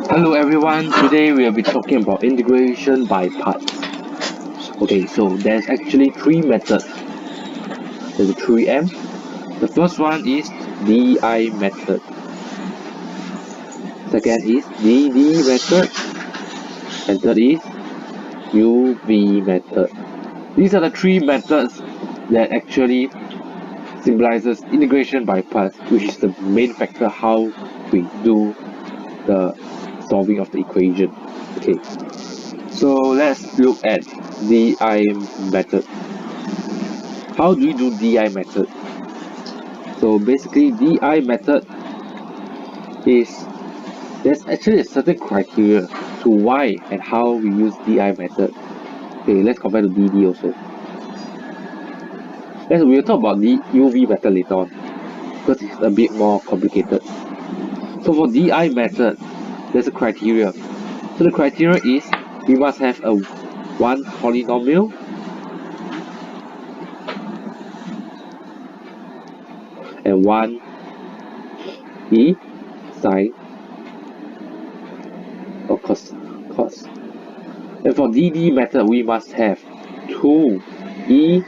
Hello everyone, today we'll be talking about integration by parts. Okay, so there's actually three methods. There's a 3M. The first one is DI method. Second is DD method. And third is UV method. These are the three methods that actually symbolizes integration by parts, which is the main factor how we do the solving of the equation. Okay, so let's look at DI method. How do we do DI method? So basically DI method is there's actually a certain criteria to why and how we use DI method. Okay, let's compare to DD also. We'll talk about the UV method later on because it's a bit more complicated. So for DI method, there's a criteria. So the criteria is we must have a one polynomial and one E sine or cos. And for DD method, we must have two E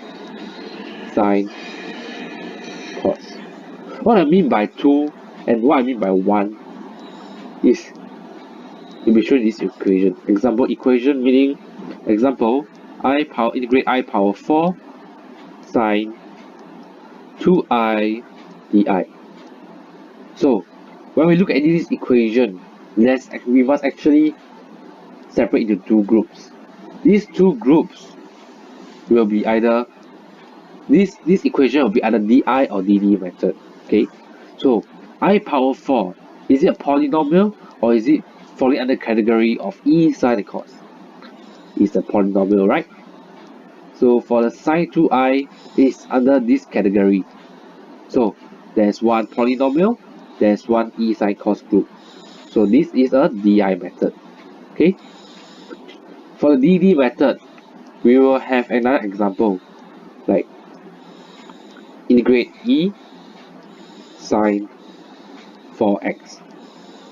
sine cos. What I mean by two and what I mean by one is to be shown in this equation. Example equation meaning example integrate I power 4 sine 2I di. So when we look at this equation, we must actually separate into two groups. These two groups will be either this equation will be either di or dd method. Okay, so I power 4, is it a polynomial or is it falling under category of e sine cos? It's a polynomial, right? So for the sine 2i is under this category. So there's one polynomial, there's one e sine cos group. So this is a di method. Okay. For the dd method, we will have another example like integrate e sine 4x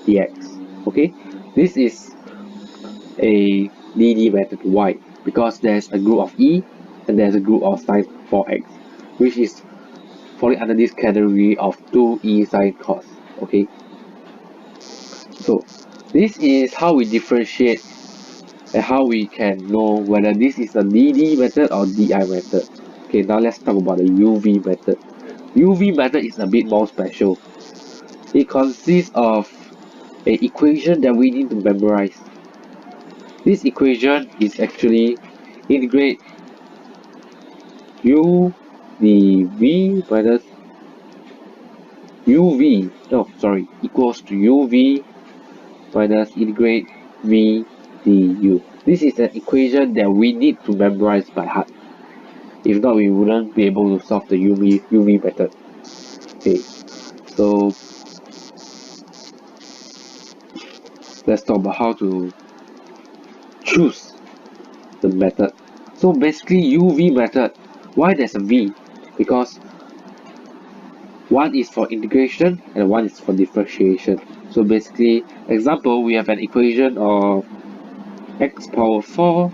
dx. Okay, this is a DD method. Why? Because there's a group of e and there's a group of sine 4x, which is falling under this category of 2e sine cos. Okay, so this is how we differentiate and how we can know whether this is a DD method or DI method. Okay, now let's talk about the UV method. UV method is a bit more special. It consists of an equation that we need to memorize. This equation is actually integrate u dv minus equals to uv minus integrate v du. This is an equation that we need to memorize by heart. If not, we wouldn't be able to solve the UV method. Okay, so let's talk about how to choose the method. So basically UV method, why there's a V? Because one is for integration and one is for differentiation. So basically, example, we have an equation of x power 4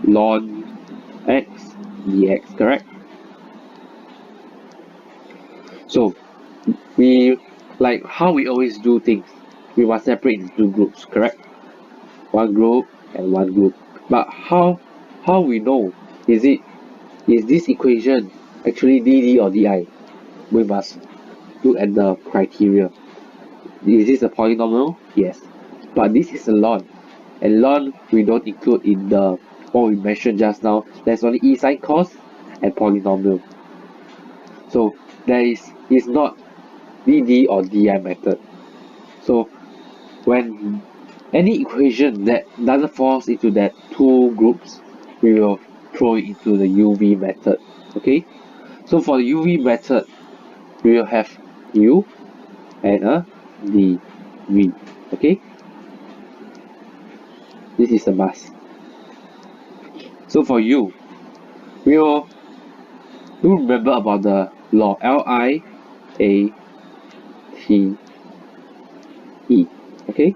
ln x dx, correct? So we, like how we always do things, we must separate into two groups, correct? One group and one group. But how we know is this equation actually dd or di? We must look at the criteria. Is this a polynomial? Yes. But this is a ln. And ln we don't include in the what we mentioned just now. There's only e sine cos and polynomial. So there is not dd or di method. So when any equation that doesn't fall into that two groups, we will throw it into the UV method. Okay? So for the UV method, we will have U and a dV. Okay? This is a must. So for U, we will remember about the law LI A T E. Okay?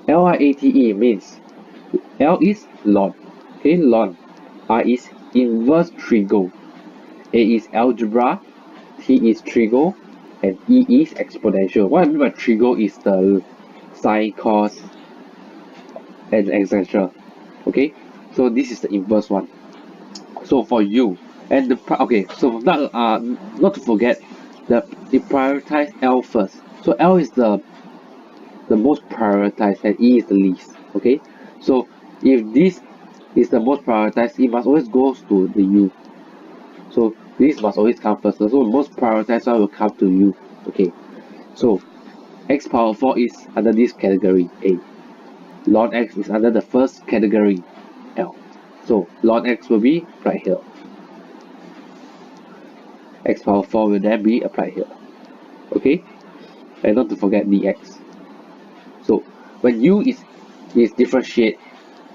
LIATE means L is ln. Okay, ln. I is inverse trigo. A is algebra. T is trigo. And E is exponential. What I mean by trigo is the sine, cos, and etc. Okay? So this is the inverse one. So for you, and okay, so not to forget, they prioritize L first. So L is the most prioritized and E is the least. Okay, so if this is the most prioritized, it must always go to the U. So this must always come first. So the most prioritized one will come to U. Okay, so x power 4 is under this category A. Ln x is under the first category L. So ln x will be right here. X power 4 will then be applied here. Okay, and not to forget dx. So when U is differentiated,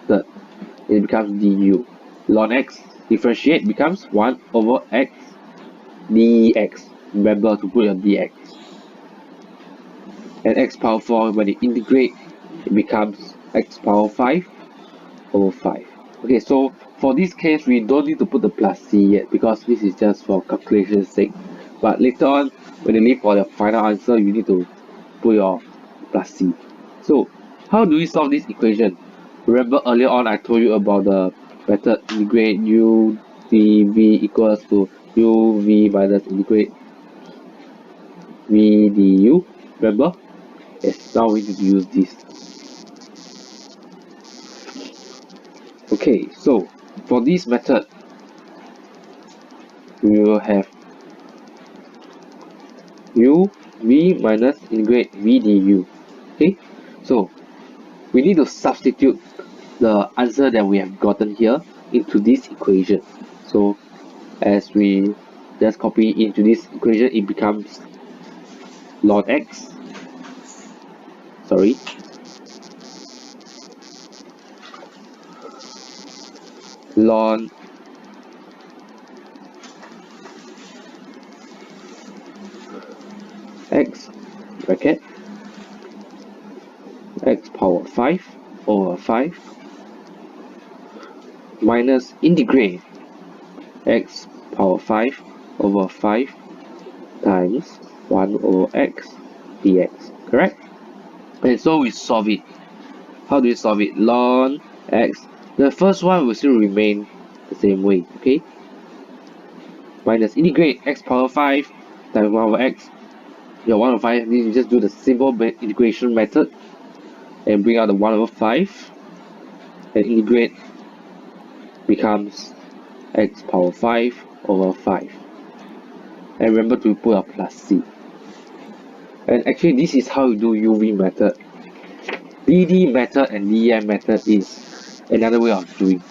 it becomes du. Ln x differentiate becomes 1 over x dx. Remember to put your dx. And x power 4, when you integrate, it becomes x power 5 over 5. Okay, so for this case, we don't need to put the plus c yet because this is just for calculation's sake. But later on, when you leave for the final answer, you need to put your plus c. So how do we solve this equation? Remember earlier on I told you about the method integrate u dv equals to uv minus integrate v du. Remember? Yes, now we need to use this. Okay, so for this method, we will have u v minus integrate v du. Okay, so we need to substitute the answer that we have gotten here into this equation. So as we just copy into this equation, it becomes ln x, sorry, ln x bracket x power 5 over 5 minus integrate x power 5 over 5 times 1 over x dx, correct? And so we solve it. How do we solve it? Ln x, the first one will still remain the same way, okay? Minus integrate x power 5 times 1 over x. Your 1 over 5, you just do the simple integration method and bring out the 1 over 5 and integrate becomes x power 5 over 5. And remember to put a plus c. And actually this is how you do UV method. DD method and DEM method is another way of doing.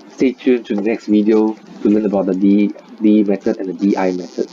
Stay tuned to the next video to learn about the DD method and the DI method.